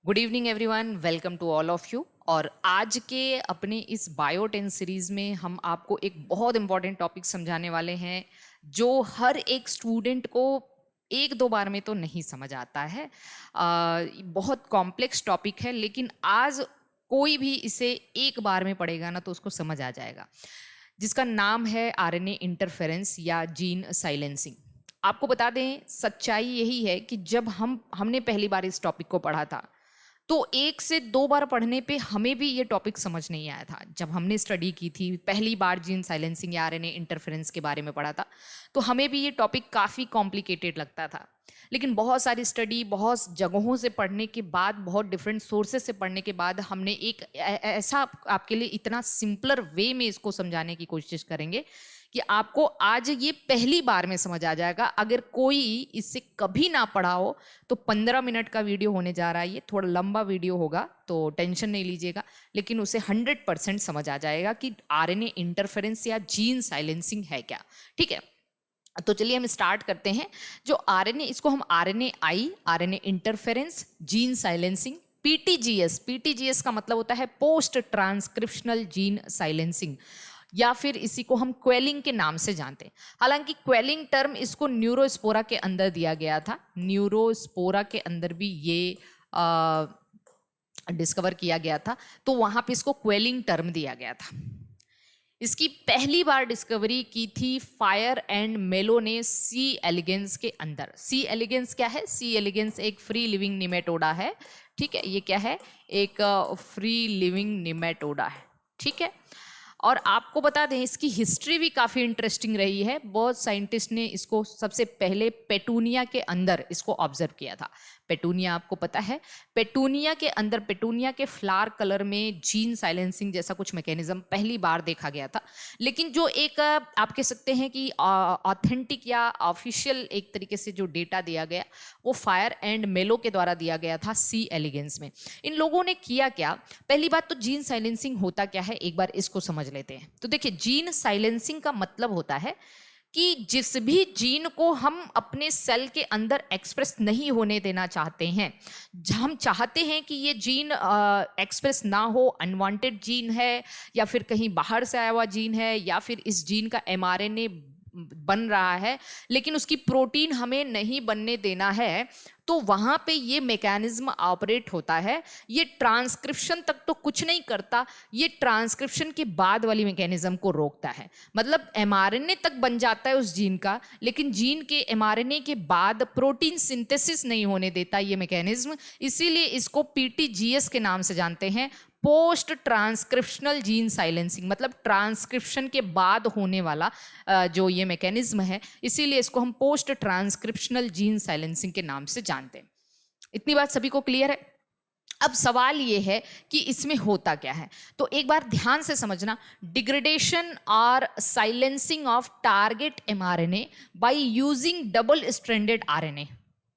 Good evening everyone, welcome to all of you. और आज के अपने इस बायो 10 सीरीज में हम आपको एक बहुत इंपॉर्टेंट टॉपिक समझाने वाले हैं जो हर एक स्टूडेंट को एक दो बार में तो नहीं समझ आता है। बहुत कॉम्प्लेक्स टॉपिक है, लेकिन आज कोई भी इसे एक बार में पढ़ेगा ना तो उसको समझ आ जाएगा, जिसका नाम है आरएनए इंटरफेरेंस या जीन साइलेंसिंग। आपको बता दें, सच्चाई यही है कि जब हमने पहली बार इस टॉपिक को पढ़ा था तो एक से दो बार पढ़ने पे हमें भी ये टॉपिक समझ नहीं आया था। जब हमने स्टडी की थी पहली बार जीन साइलेंसिंग या आरएनए इंटरफेरेंस के बारे में पढ़ा था, तो हमें भी ये टॉपिक काफ़ी कॉम्प्लिकेटेड लगता था। लेकिन बहुत सारी स्टडी, बहुत जगहों से पढ़ने के बाद, बहुत डिफरेंट सोर्सेज से पढ़ने के बाद हमने एक ऐसा आपके लिए इतना सिंपलर वे में इसको समझाने की कोशिश करेंगे कि आपको आज ये पहली बार में समझ आ जाएगा। अगर कोई इससे कभी ना पढ़ा हो तो 15 मिनट का वीडियो होने जा रहा है, ये थोड़ा लंबा वीडियो होगा तो टेंशन नहीं लीजिएगा, लेकिन उसे 100% समझ आ जाएगा कि आरएनए इंटरफेरेंस या जीन साइलेंसिंग है क्या। ठीक है, तो चलिए हम स्टार्ट करते हैं। जो आरएनए, इसको हम आरएनए आई, आरएनए इंटरफेरेंस, जीन साइलेंसिंग, पीटीजीएस। पीटीजीएस का मतलब होता है पोस्ट ट्रांसक्रिप्शनल जीन साइलेंसिंग, या फिर इसी को हम क्वेलिंग के नाम से जानते हैं। हालांकि क्वेलिंग टर्म इसको न्यूरोस्पोरा के अंदर दिया गया था, न्यूरोस्पोरा के अंदर भी ये डिस्कवर किया गया था, तो वहां पे इसको क्वेलिंग टर्म दिया गया था। इसकी पहली बार डिस्कवरी की थी फायर एंड मेलो ने सी एलिगेंस के अंदर। सी एलिगेंस क्या है? सी एलिगेंस एक फ्री लिविंग निमेटोडा है। ठीक है, ये क्या है? एक फ्री लिविंग निमेटोडा है। ठीक है, और आपको बता दें इसकी हिस्ट्री भी काफ़ी इंटरेस्टिंग रही है। बहुत साइंटिस्ट ने इसको सबसे पहले पेटूनिया के अंदर इसको ऑब्जर्व किया था। पेटूनिया आपको पता है, पेटूनिया के अंदर, पेटूनिया के फ्लावर कलर में जीन साइलेंसिंग जैसा कुछ मैकेनिज्म पहली बार देखा गया था। लेकिन जो एक आप कह सकते हैं कि ऑथेंटिक या ऑफिशियल एक तरीके से जो डेटा दिया गया वो फायर एंड मेलो के द्वारा दिया गया था सी एलिगेंस में। इन लोगों ने किया क्या? पहली बात तो जीन साइलेंसिंग होता क्या है, एक बार इसको समझ लेते हैं। तो देखिए, जीन साइलेंसिंग का मतलब होता है कि जिस भी जीन को हम अपने सेल के अंदर एक्सप्रेस नहीं होने देना चाहते हैं, हम चाहते हैं कि ये जीन एक्सप्रेस ना हो, अनवांटेड जीन है या फिर कहीं बाहर से आया हुआ जीन है, या फिर इस जीन का एमआरएनए बन रहा है लेकिन उसकी प्रोटीन हमें नहीं बनने देना है, तो वहां पे ये मैकेनिज्म ऑपरेट होता है। ये ट्रांसक्रिप्शन तक तो कुछ नहीं करता, ये ट्रांसक्रिप्शन के बाद वाली मैकेनिज्म को रोकता है। मतलब एमआरएनए तक बन जाता है उस जीन का, लेकिन जीन के एमआरएनए के बाद प्रोटीन सिंथेसिस नहीं होने देता ये मैकेनिज्म। इसीलिए इसको पीटीजीएस के नाम से जानते हैं, पोस्ट ट्रांसक्रिप्शनल जीन साइलेंसिंग। मतलब ट्रांसक्रिप्शन के बाद होने वाला जो ये मैकेनिज्म है, इसीलिए इसको हम पोस्ट ट्रांसक्रिप्शनल जीन साइलेंसिंग के नाम से जानते हैं। इतनी बात सभी को क्लियर है? अब सवाल ये है कि इसमें होता क्या है। तो एक बार ध्यान से समझना, डिग्रेडेशन और silencing of target mRNA by using double stranded RNA.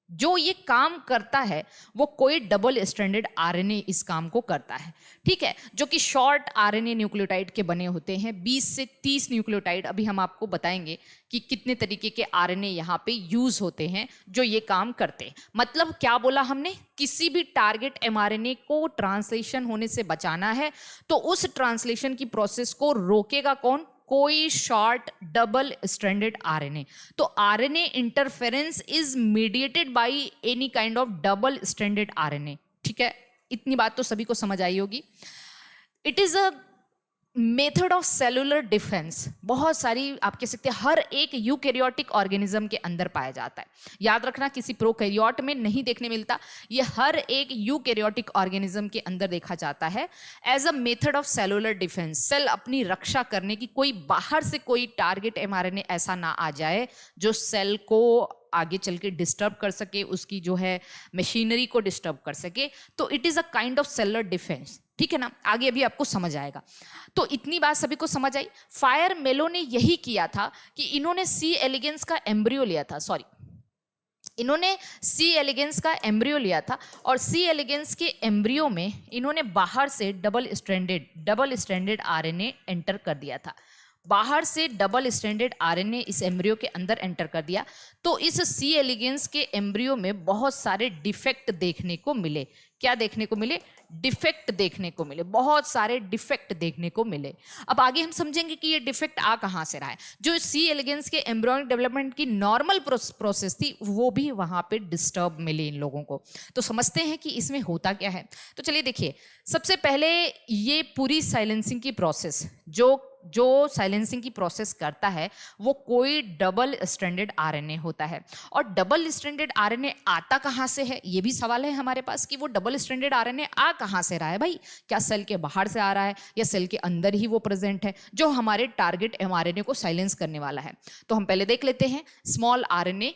जो ये काम करता है वो कोई डबल स्ट्रैंडेड आरएनए इस काम को करता है। ठीक है, जो कि शॉर्ट आरएनए न्यूक्लियोटाइड के बने होते हैं, 20 से 30 न्यूक्लियोटाइड। अभी हम आपको बताएंगे कि कितने तरीके के आरएनए यहाँ पे यूज होते हैं जो ये काम करते हैं। मतलब क्या बोला हमने? किसी भी टारगेट एमआरएनए को ट्रांसलेशन होने से बचाना है तो उस ट्रांसलेशन की प्रोसेस को रोकेगा कौन? कोई शॉर्ट डबल स्ट्रैंडेड आरएनए। तो RNA interference is mediated by any kind of double stranded RNA. ठीक है, इतनी बात तो सभी को समझ आई होगी। It is a method of cellular defence. बहुत सारी आप कह सकते हैं हर एक यूकैरियोटिक ऑर्गेनिज्म के अंदर पाया जाता है। याद रखना, किसी प्रोकैरियोट में नहीं देखने मिलता, ये हर एक यूकैरियोटिक ऑर्गेनिज्म के अंदर देखा जाता है as a method of cellular defence. Cell अपनी रक्षा करने की, कोई बाहर से कोई टारगेट एमआरएनए ऐसा ना आ जाए जो सेल को आगे चल के डिस्टर्ब कर सके, उसकी जो है मशीनरी को डिस्टर्ब कर सके। तो it is a kind of cellular defence. ठीक है ना, आगे अभी आपको समझ आएगा। तो इतनी बात सभी को समझ आई। फायर मेलो ने यही किया था कि इन्होंने सी एलिगेंस का एम्ब्रियो लिया था, इन्होंने सी एलिगेंस का एम्ब्रियो लिया था, और सी एलिगेंस के एम्ब्रियो में इन्होंने बाहर से डबल स्ट्रैंडेड आरएनए एंटर कर दिया था। बाहर से डबल स्ट्रैंडेड आरएनए इस एम्ब्रियो के अंदर एंटर कर दिया, तो इस सी एलिगेंस के एम्ब्रियो में बहुत सारे डिफेक्ट देखने को मिले। क्या देखने को मिले? डिफेक्ट देखने को मिले, बहुत सारे डिफेक्ट देखने को मिले। अब आगे हम समझेंगे कि ये डिफेक्ट आ कहाँ से रहा है। जो सी एलिगेंस के एम्ब्रियोनिक डेवलपमेंट की नॉर्मल प्रोसेस थी वो भी वहाँ पे डिस्टर्ब मिले इन लोगों को। तो समझते हैं कि इसमें होता क्या है। तो चलिए देखिए, सबसे पहले ये पूरी साइलेंसिंग की प्रोसेस जो साइलेंसिंग की प्रोसेस करता है वो कोई डबल स्ट्रैंडेड आरएनए होता है। और डबल स्ट्रैंडेड आरएनए आता कहाँ से है, ये भी सवाल है हमारे पास कि वो डबल स्ट्रैंडेड आरएनए आ कहाँ से रहा है भाई। क्या सेल के बाहर से आ रहा है या सेल के अंदर ही वो प्रेजेंट है जो हमारे टारगेट एमआरएनए को साइलेंस करने वाला है। तो हम पहले देख लेते हैं, स्मॉल आरएनए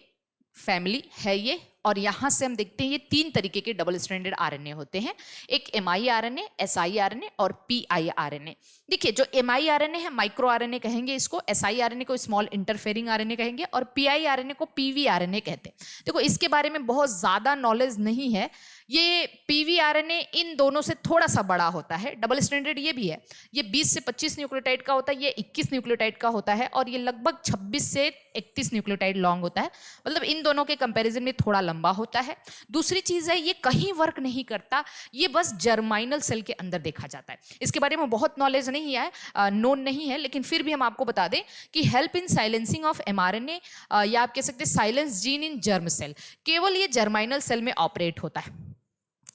फैमिली है ये, और यहां से हम देखते हैं ये 3 तरीके के डबल स्ट्रैंडेड आरएनए होते हैं। एक एमआई आरएनए, एसआई आरएनए और पीआई आरएनए। देखिए, जो एमआई आरएनए है माइक्रो आरएनए कहेंगे इसको, एसआई आरएनए को स्मॉल इंटरफेरिंग आरएनए कहेंगे, और पीआई आरएनए को पीवी आरएनए कहते हैं। देखो, इसके बारे में बहुत ज्यादा नॉलेज नहीं है। ये पीवी आरएनए इन दोनों से थोड़ा सा बड़ा होता है, डबल स्ट्रैंडेड ये भी है। ये 20 से 25 न्यूक्लियोटाइड का होता है, ये 21 न्यूक्लियोटाइड का होता है, और ये लगभग 26 से 31 न्यूक्लियोटाइड लॉन्ग होता है। मतलब इन दोनों के कंपैरिजन में थोड़ा लंबा होता है। दूसरी चीज है, ये कहीं वर्क नहीं करता, ये बस जर्माइनल सेल के अंदर देखा जाता है। इसके बारे में बहुत नॉलेज नहीं है, नोन नहीं है, लेकिन फिर भी हम आपको बता दें कि help in silencing of mRNA, या आप कह सकते हैं silence gene in germ cell, केवल ये जर्माइनल सेल में ऑपरेट होता है।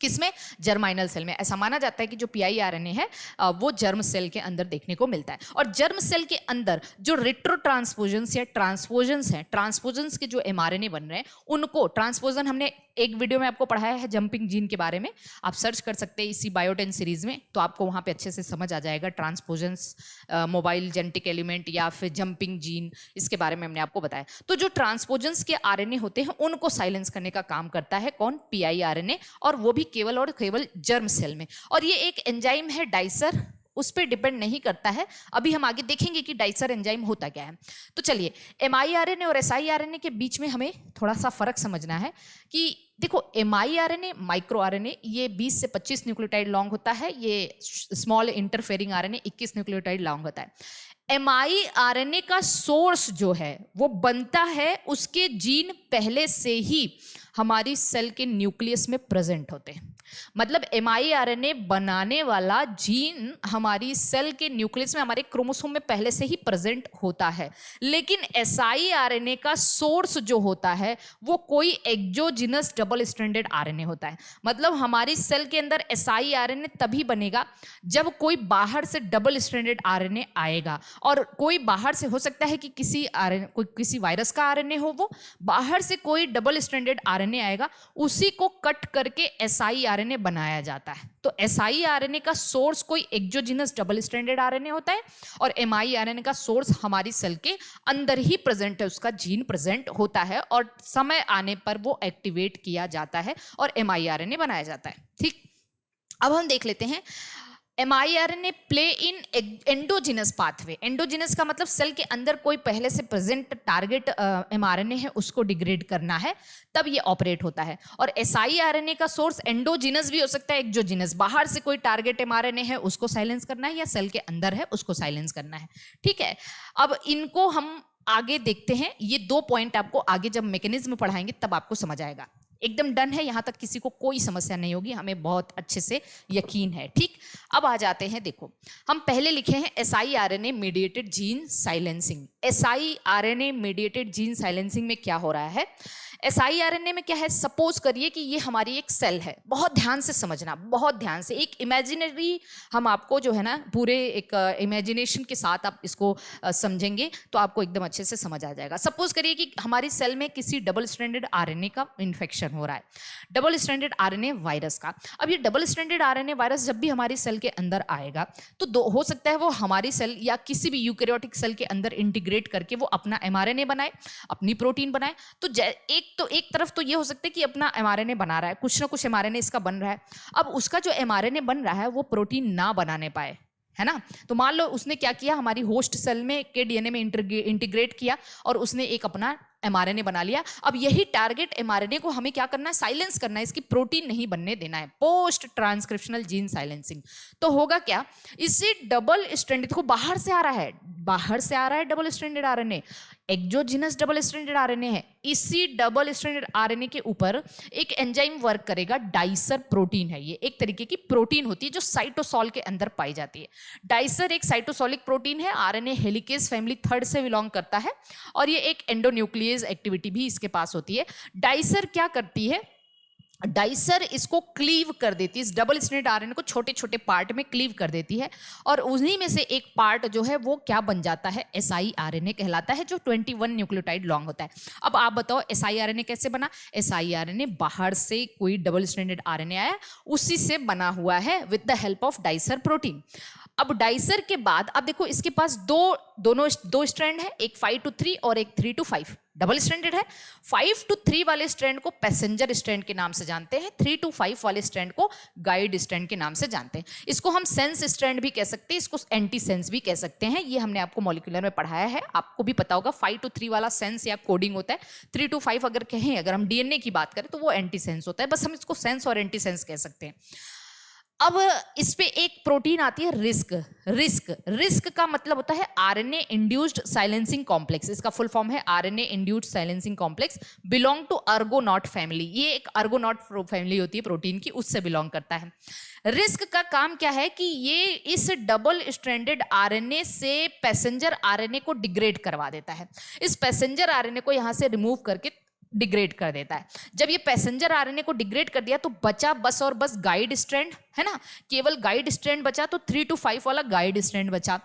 किसमें? जर्माइनल सेल में। ऐसा माना जाता है कि जो पीआई आरएनए है वो जर्म सेल के अंदर देखने को मिलता है। और जर्म सेल के अंदर जो रेट्रो ट्रांसपोजन्स या ट्रांसपोजन्स हैं, ट्रांसपोजन्स के जो एमआरएनए बन रहे हैं उनको, ट्रांसपोजन हमने एक वीडियो में आपको पढ़ाया है जंपिंग जीन के बारे में, आप सर्च कर सकते हैं इसी बायो10 सीरीज में, तो आपको वहां पे अच्छे से समझ आ जाएगा ट्रांसपोजन्स, मोबाइल जेनेटिक एलिमेंट या फिर जंपिंग जीन, इसके बारे में हमने आपको बताया। तो जो ट्रांसपोजन्स के आरएनए होते हैं उनको साइलेंस करने का काम करता है कौन? पीआई आरएनए, और वो भी केवल और केवल जर्म सेल में। और ये एक एंजाइम है डाइसर, उस पर डिपेंड नहीं करता है। अभी हम आगे देखेंगे कि डाइसर एंजाइम होता क्या है। तो चलिए, एमआई आरएनए और एसआई आरएनए के बीच में हमें थोड़ा सा फर्क समझना है कि देखो, एमआई आरएनए माइक्रो आरएनए ये 20 से 25 न्यूक्लियोटाइड लॉन्ग होता है, ये small interfering RNA 21 nucleotide long होता है। एमआई आरएनए का सोर्स जो है वो बनता है, उसके जीन पहले से ही हमारी सेल के न्यूक्लियस में प्रेजेंट होते हैं। मतलब एमआई आरएनए बनाने वाला जीन हमारी सेल के न्यूक्लियस में, हमारे क्रोमोसोम में पहले से ही प्रेजेंट होता है। लेकिन एसआई आरएनए का सोर्स जो होता है वो कोई एक्सोजिनस डबल स्ट्रैंडेड आरएनए होता है। मतलब हमारी सेल के अंदर एसआई आरएनए तभी बनेगा जब कोई बाहर से डबल स्ट्रैंडेड आरएनए आएगा। और कोई बाहर से हो सकता है कि किसी वायरस का आरएनए हो, वो बाहर से कोई डबल स्ट्रैंडेड आरएनए आएगा, उसी को कट करके एसआई आरएनए बनाया जाता है। तो एसआई आरएनए का सोर्स कोई एक्सोजिनस डबल स्ट्रैंडेड आरएनए होता है, और एमआई आरएनए का सोर्स हमारी सेल के अंदर ही प्रेजेंट है, उसका जीन प्रेजेंट होता है और समय आने पर वो एक्टिवेट किया जाता है और एमआई आरएनए बनाया जाता है। ठीक, अब हम देख लेते हैं mRNA play in endogenous pathway. Endogenous का मतलब सेल के अंदर कोई पहले से प्रेजेंट टारगेट mRNA है उसको डिग्रेड करना है, तब ये ऑपरेट होता है। और siRNA का सोर्स एंडोजिनस भी हो सकता है, एक्सोजिनस, बाहर से कोई टारगेट mRNA है उसको साइलेंस करना है या सेल के अंदर है उसको साइलेंस करना है। ठीक है, अब इनको हम आगे देखते हैं। ये 2 पॉइंट आपको आगे जब मैकेनिज्म पढ़ाएंगे तब आपको समझ आएगा। एकदम डन है, यहां तक किसी को कोई समस्या नहीं होगी, हमें बहुत अच्छे से यकीन है। ठीक, अब आ जाते हैं, देखो हम पहले लिखे हैं siRNA mediated gene silencing. siRNA mediated gene silencing में क्या हो रहा है? siRNA में क्या है, सपोज करिए कि ये हमारी एक सेल है, बहुत ध्यान से समझना, बहुत ध्यान से, एक इमेजिनरी, हम आपको जो है ना पूरे एक इमेजिनेशन के साथ आप इसको समझेंगे तो आपको एकदम अच्छे से समझ आ जाएगा। सपोज करिए कि हमारी सेल में किसी डबल स्ट्रैंडेड आरएनए का इन्फेक्शन हो रहा है, डबल स्ट्रैंडेड आरएनए वायरस का। अब ये डबल स्ट्रैंडेड आरएनए वायरस जब भी हमारी सेल के अंदर आएगा तो हो सकता है वो हमारी सेल या किसी भी यूकैरियोटिक सेल के अंदर इंटीग्रेट करके वो अपना एमआरएनए बनाए, अपनी प्रोटीन बनाए। तो एक तरफ तो ये हो सकता है कि अपना एमआरएनए बना रहा है, कुछ ना कुछ एमआरएनए इसका बन रहा है। अब उसका जो एमआरएनए बन रहा है वो प्रोटीन ना बनाने पाए, है ना। तो मान लो उसने क्या किया, हमारी होस्ट सेल में के डीएनए में इंटीग्रेट किया और उसने एक अपना mRNA बना लिया। अब यही टारगेट mRNA को हमें क्या करना है, साइलेंस करना है, इसकी प्रोटीन नहीं बनने देना है, पोस्ट ट्रांसक्रिप्शनल जीन साइलेंसिंग। तो होगा क्या, इससे डबल स्ट्रैंडेड को बाहर से आ रहा है, बाहर से आ रहा है double stranded RNA, exogenous double stranded RNA है। इसी डबल स्ट्रैंडेड आरएनए के ऊपर एक एंजाइम वर्क करेगा, डाइसर प्रोटीन है, ये एक तरीके की प्रोटीन होती है जो साइटोसॉल के अंदर पाई जाती है। डाइसर एक साइटोसॉलिक प्रोटीन है, आरएनए हेलिकेज फैमिली थर्ड से बिलोंग करता है, और ये एक एंडोन्यूक्लियस एक्टिविटी भी इसके पास होती है। डाइसर क्या करती है, डाइसर इसको क्लीव कर देती है, इस डबल स्ट्रैंडेड आरएनए को छोटे छोटे पार्ट में क्लीव कर देती है, और उन्हीं में से एक पार्ट जो है वो क्या बन जाता है, siRNA कहलाता है, जो 21 न्यूक्लियोटाइड लॉन्ग होता है। अब आप बताओ siRNA कैसे बना, siRNA बाहर से कोई डबल स्ट्रैंडेड आरएनए आया, उसी से बना हुआ है with the help of dicer protein. अब डाइसर के बाद अब देखो इसके पास दो स्ट्रैंड है, एक 5 to 3 और एक 3 to 5, डबल स्ट्रैंडेड है। 5 to 3 वाले स्ट्रैंड को पैसेंजर स्ट्रैंड के नाम से जानते हैं, 3 to 5 वाले स्ट्रैंड को गाइड स्ट्रैंड के नाम से जानते हैं। इसको हम सेंस स्ट्रैंड भी कह सकते हैं, इसको एंटी सेंस भी कह सकते हैं, ये हमने आपको मॉलिक्यूलर में पढ़ाया है, आपको भी पता होगा। 5 to 3 वाला सेंस या कोडिंग होता है, 3 to 5 अगर कहें, अगर हम डीएनए की बात करें तो वो एंटी सेंस होता है, बस हम इसको सेंस और एंटी सेंस कह सकते हैं। अब इस पे एक प्रोटीन आती है रिस्क का मतलब होता है आरएनए इंड्यूस्ड साइलेंसिंग कॉम्प्लेक्स, इसका फुल फॉर्म है RNA induced silencing complex, belong to Argonaute family, ये एक अर्गोनॉट फैमिली होती है प्रोटीन की, उससे बिलोंग करता है। रिस्क का काम क्या है कि ये इस डबल स्ट्रैंडेड आरएनए से पैसेंजर आरएनए को डिग्रेड करवा देता है, इस पैसेंजर आरएनए को यहां से रिमूव करके डिग्रेड कर देता है। जब ये पैसेंजर आरएनए को डिग्रेड कर दिया तो बचा बस और बस गाइड स्ट्रैंड, है ना, केवल गाइड स्ट्रैंड बचा, तो 3 to 5 वाला गाइड स्ट्रैंड बचा।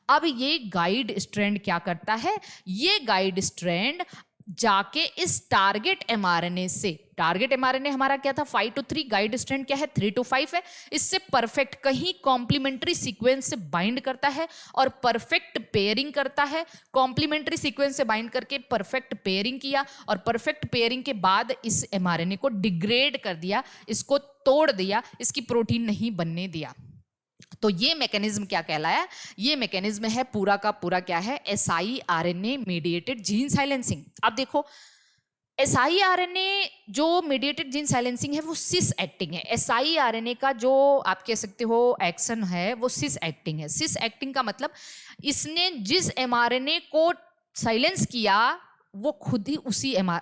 अब ये गाइड स्ट्रैंड क्या करता है, ये गाइड स्ट्रैंड जाके इस टारगेट एमआरएनए से, टारगेट एमआरएनए हमारा क्या था 5 to 3, गाइड स्ट्रैंड क्या है 3 to 5 है, इससे परफेक्ट कहीं कॉम्प्लीमेंट्री सीक्वेंस से बाइंड करता है और परफेक्ट पेयरिंग करता है। कॉम्प्लीमेंट्री सीक्वेंस से बाइंड करके परफेक्ट पेयरिंग किया, और परफेक्ट पेयरिंग के बाद इस एमआरएनए को डिग्रेड कर दिया, इसको तोड़ दिया, इसकी प्रोटीन नहीं बनने दिया। तो ये मैकेनिज्म क्या कहलाया, ये मैकेनिज्म है पूरा का पूरा क्या है, siRNA मीडिएटेड जीन साइलेंसिंग। अब देखो siRNA जो मीडिएटेड जीन साइलेंसिंग है वो सिस एक्टिंग है, siRNA का जो आप कह सकते हो एक्शन है वो सिस एक्टिंग है। सिस एक्टिंग का मतलब इसने जिस mRNA को साइलेंस किया वो खुद ही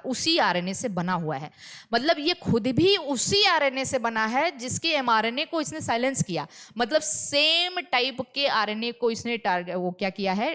उसी आरएनए से बना हुआ है, मतलब ये खुद भी उसी आरएनए से बना है जिसके एमआरएनए को इसने साइलेंस किया, मतलब सेम टाइप के आरएनए को इसने वो क्या किया है,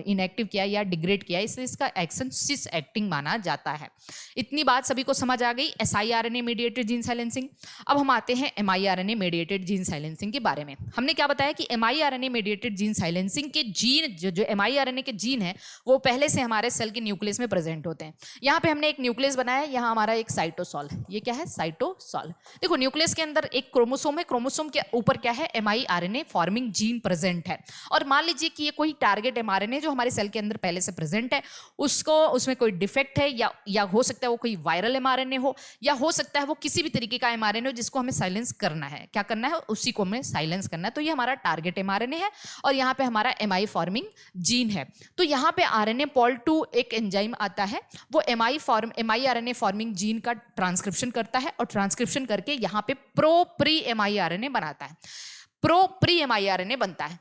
इनएक्टिव किया या डिग्रेड किया, इसलिए इसका एक्शन सिस एक्टिंग माना जाता है। इतनी बात सभी को समझ आ गई siRNA मीडिएटेड जीन साइलेंसिंग। अब हम आते हैं miRNA मीडिएटेड जीन साइलेंसिंग के बारे में। हमने क्या बताया कि miRNA मीडिएटेड जीन साइलेंसिंग के जीन जो miRNA के जीन है वो पहले से हमारे सेल के न्यूक्लियस में प्रेजेंट होते हैं। यहाँ पे हमने एक न्यूक्लियस बनाया, यहाँ हमारा एक साइटोसॉल है, ये क्या है साइटोसॉल। देखो न्यूक्लियस के अंदर एक क्रोमोसोम है, क्रोमोसोम के ऊपर क्या है miRNA फॉर्मिंग जीन प्रेजेंट है, और मान लीजिए कि ये कोई टारगेट mRNA जो हमारे सेल के अंदर पहले से प्रेजेंट है, उसको उसमें कोई डिफेक्ट है या हो सकता है वो कोई वायरल mRNA हो, या हो सकता है वो किसी भी तरीके का mRNA हो जिसको हमें साइलेंस करना है। क्या करना है, उसी को हमें साइलेंस करना है। तो ये हमारा टारगेट mRNA है और यहाँ पे हमारा mi फॉर्मिंग जीन है। तो यहाँ पे RNA पॉल 2 एक एंजाइम आता है, वो miRNA फॉर्मिंग जीन का ट्रांसक्रिप्शन करता है, और ट्रांसक्रिप्शन करके यहाँ पे प्रो प्री miRNA बनाता है, प्रो प्री miRNA बनता है।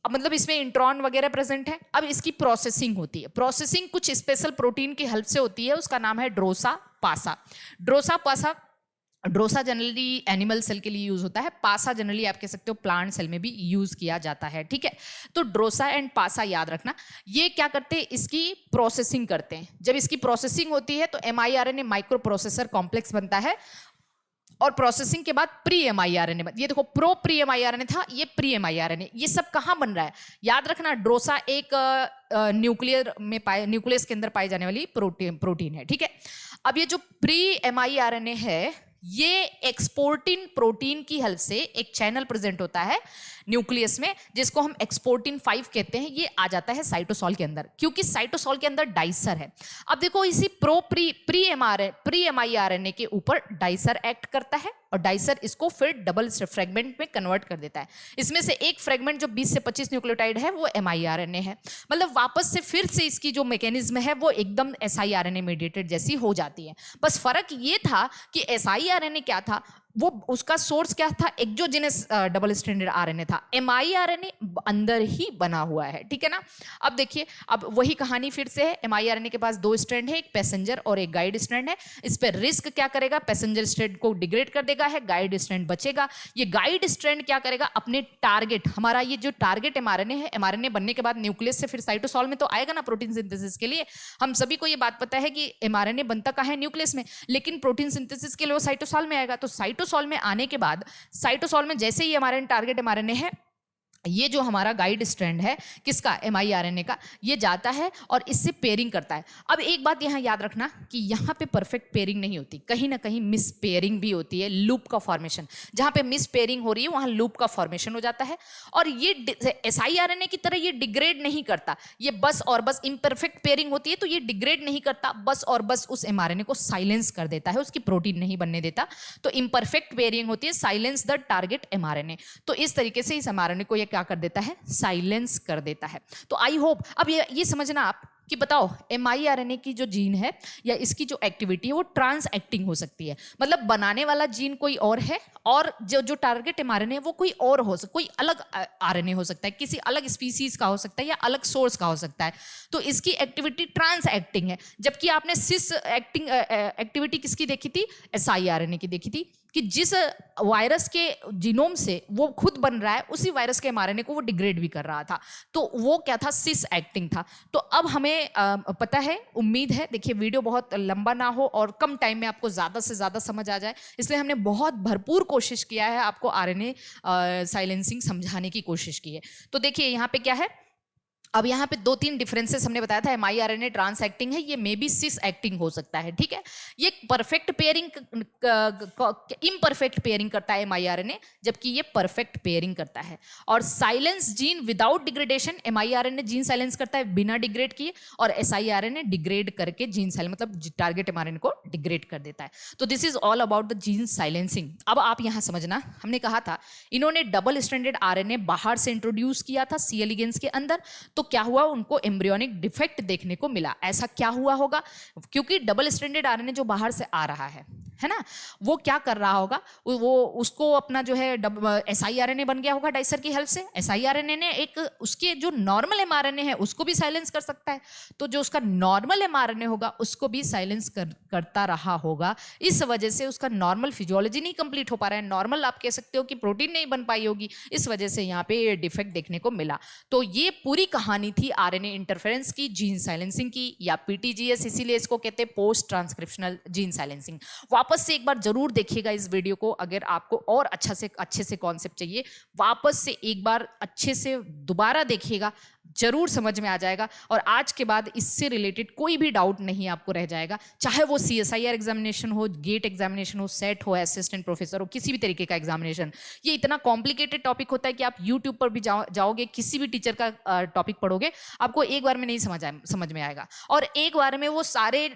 अब मतलब इसमें इंट्रॉन वगैरह प्रेजेंट है। अब इसकी प्रोसेसिंग होती है, प्रोसेसिंग कुछ स्पेशल प्रोटीन की हेल्प से होती है, उसका नाम है ड्रोसा पासा। ड्रोसा जनरली एनिमल सेल के लिए यूज होता है, पासा जनरली आप कह सकते हो प्लांट सेल में भी यूज किया जाता है, ठीक है। तो ड्रोसा एंड पासा याद रखना, ये क्या करते हैं, इसकी प्रोसेसिंग करते हैं। जब इसकी प्रोसेसिंग होती है तो miRNA माइक्रो प्रोसेसर कॉम्प्लेक्स बनता है, और प्रोसेसिंग के बाद प्री miRNA, ये देखो प्रो प्री miRNA था, ये प्री miRNA, ये सब कहाँ बन रहा है याद रखना। ड्रोसा एक न्यूक्लियस के अंदर पाई जाने वाली प्रोटीन है, ठीक है। अब ये जो प्री miRNA है ये एक्सपोर्टिन प्रोटीन की हेल्प से एक चैनल प्रेजेंट होता है न्यूक्लियस में, जिसको हम एक्सपोर्टिन 5 कहते हैं। ये आ जाता है साइटोसॉल के अंदर, क्योंकि साइटोसॉल के अंदर डाइसर है। अब देखो इसी प्री miRNA के ऊपर डाइसर एक्ट करता है, और डाइसर इसको फिर डबल फ्रेगमेंट में कन्वर्ट कर देता है। इसमें से एक फ्रेगमेंट जो 20 से 25 न्यूक्लियोटाइड है वो mRNA है। मतलब वापस से फिर से इसकी जो मैकेनिज्म है वो एकदम siRNA मीडिएटेड जैसी हो जाती है। बस फर्क ये था कि siRNA क्या था, वो उसका सोर्स क्या था, एक्सोजेनस डबल स्ट्रैंडेड आरएनए था। mRNA अंदर ही बना हुआ है, ठीक है ना। अब देखिए, अब वही कहानी फिर से है। mRNA के पास दो स्ट्रैंड है, एक पैसेंजर और एक गाइड स्ट्रैंड है। इस पर रिस्क क्या करेगा, पैसेंजर स्ट्रैंड को डिग्रेड कर देगा है, गाइड स्ट्रैंड बचेगा। ये गाइड स्ट्रैंड क्या करेगा, अपने टारगेट, हमारा ये जो टारगेट mRNA है, mRNA बनने के बाद न्यूक्लियस से फिर साइटोसॉल में तो आएगा ना प्रोटीन सिंथेसिस के लिए। हम सभी को ये बात पता है कि mRNA बनता कहाँ है, न्यूक्लियस में, लेकिन प्रोटीन सिंथेसिस के लिए वो साइटोसॉल में आएगा। तो साइटोसॉल में आने के बाद, साइटोसॉल में जैसे ही हमारे टारगेट mRNA है, ये जो हमारा गाइड स्ट्रैंड है किसका, mRNA का, ये जाता है और इससे पेयरिंग करता है। अब एक बात यहाँ याद रखना कि यहाँ पे परफेक्ट पेयरिंग नहीं होती, कहीं ना कहीं मिस पेयरिंग भी होती है, लूप का फॉर्मेशन। जहाँ पे मिस पेयरिंग हो रही है वहाँ लूप का फॉर्मेशन हो जाता है। और ये siRNA की तरह ये डिग्रेड नहीं करता, ये बस और बस इम्परफेक्ट पेयरिंग होती है तो ये डिग्रेड नहीं करता, बस और बस उस mRNA को साइलेंस कर देता है, उसकी प्रोटीन नहीं बनने देता। तो इम्परफेक्ट पेयरिंग होती है, साइलेंस द टारगेट mRNA। तो इस तरीके से इस mRNA को क्या कर देता है, साइलेंस कर देता है। तो आई होप अब ये समझना आप कि बताओ mRNA की जो जीन है या इसकी जो एक्टिविटी है वो ट्रांस एक्टिंग हो सकती है। मतलब बनाने वाला जीन कोई और है और जो टारगेट mRNA है वो कोई और हो सकता, कोई अलग RNA हो सकता है, किसी अलग स्पीसीज का हो सकता है या अलग सोर्स का हो सकता है। तो इसकी एक्टिविटी ट्रांस एक्टिंग है। जबकि आपने सिस एक्टिंग एक्टिविटी किसकी देखी थी, siRNA की देखी थी, कि जिस वायरस के जीनोम से वो खुद बन रहा है उसी वायरस के mRNA को वो डिग्रेड भी कर रहा था। तो वो क्या था, सिस एक्टिंग था। तो अब हमें पता है, उम्मीद है, देखिए वीडियो बहुत लंबा ना हो और कम टाइम में आपको ज़्यादा से ज़्यादा समझ आ जाए, इसलिए हमने बहुत भरपूर कोशिश किया है आपको RNA साइलेंसिंग समझाने की कोशिश की है। तो देखिए यहाँ पे क्या है, अब यहाँ पे दो तीन डिफरेंसेस हमने बताया था, mRNA ट्रांस एक्टिंग है, ये मे बी सिस एक्टिंग हो सकता है, ठीक है। ये परफेक्ट पेयरिंग, इम्परफेक्ट पेयरिंग करता है mRNA, जबकि ये परफेक्ट पेयरिंग करता है। और silence gene without degradation, mRNA gene silence करता है बिना डिग्रेड किए, और siRNA डिग्रेड करके जीन साइलेंस, मतलब टारगेट mRNA को डिग्रेड कर देता है। तो this is all about the gene silencing. अब आप यहाँ समझना, हमने कहा था इन्होंने डबल स्ट्रैंडेड RNA बाहर से इंट्रोड्यूस किया था सी एलिगेंस के अंदर, तो क्या हुआ, उनको एम्ब्रियोनिक डिफेक्ट देखने को मिला। ऐसा क्या हुआ होगा, क्योंकि डबल स्ट्रैंडेड आरएनए जो बाहर से आ रहा है ना, वो क्या कर रहा होगा, वो उसको अपना जो है siRNA बन गया होगा डाइसर की हेल्प से। siRNA ने एक उसके जो नॉर्मल mRNA है उसको भी साइलेंस कर सकता है, तो जो उसका नॉर्मल mRNA होगा उसको भी साइलेंस करता रहा होगा। इस वजह से उसका नॉर्मल फिजियोलॉजी नहीं कंप्लीट हो पा रहा है, नॉर्मल आप कह सकते हो कि प्रोटीन नहीं बन पाई होगी, इस वजह से यहाँ पे डिफेक्ट देखने को मिला। तो ये पूरी कहानी थी आरएनए इंटरफेरेंस की, जीन साइलेंसिंग की, या पीटीजीएस इसीलिए इसको कहते हैं, पोस्ट ट्रांसक्रिप्शनल जीन साइलेंसिंग। वापस से एक बार जरूर देखिएगा इस वीडियो को, अगर आपको और अच्छे से कॉन्सेप्ट चाहिए, वापस से एक बार अच्छे से दोबारा देखिएगा, जरूर समझ में आ जाएगा। और आज के बाद इससे रिलेटेड कोई भी डाउट नहीं आपको रह जाएगा, चाहे वो CSIR एग्जामिनेशन हो, गेट एग्जामिनेशन हो, सेट हो, असिस्टेंट प्रोफेसर हो, किसी भी तरीके का एग्जामिनेशन। ये इतना कॉम्प्लिकेटेड टॉपिक होता है कि आप यूट्यूब पर भी जाओगे, किसी भी टीचर का टॉपिक पढ़ोगे, आपको एक बार में नहीं समझ में आएगा, और एक बार में वो सारे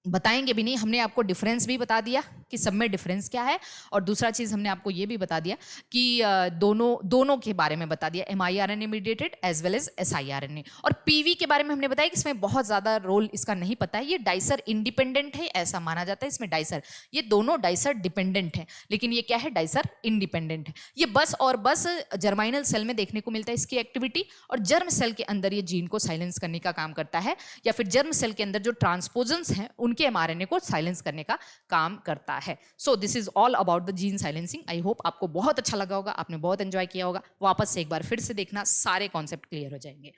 बताएंगे भी नहीं। हमने आपको डिफरेंस भी बता दिया कि सब में डिफरेंस क्या है, और दूसरा चीज़ हमने आपको ये भी बता दिया कि दोनों के बारे में बता दिया, mRNA mediated as well as siRNA। और PV के बारे में हमने बताया कि इसमें बहुत ज़्यादा रोल इसका नहीं पता है, ये डाइसर इंडिपेंडेंट है ऐसा माना जाता है। इसमें डाइसर, ये दोनों डाइसर डिपेंडेंट है, लेकिन ये क्या है, डाइसर इंडिपेंडेंट है। ये बस और बस जर्माइनल सेल में देखने को मिलता है इसकी एक्टिविटी, और जर्म सेल के अंदर ये जीन को साइलेंस करने का काम करता है, या फिर जर्म सेल के अंदर जो ट्रांसपोजन्स हैं उनके mRNA को साइलेंस करने का काम करता है। So this is all about the gene silencing. I hope आपको बहुत अच्छा लगा होगा, आपने बहुत एंजॉय किया होगा। वापस से एक बार फिर से देखना, सारे कॉन्सेप्ट क्लियर हो जाएंगे।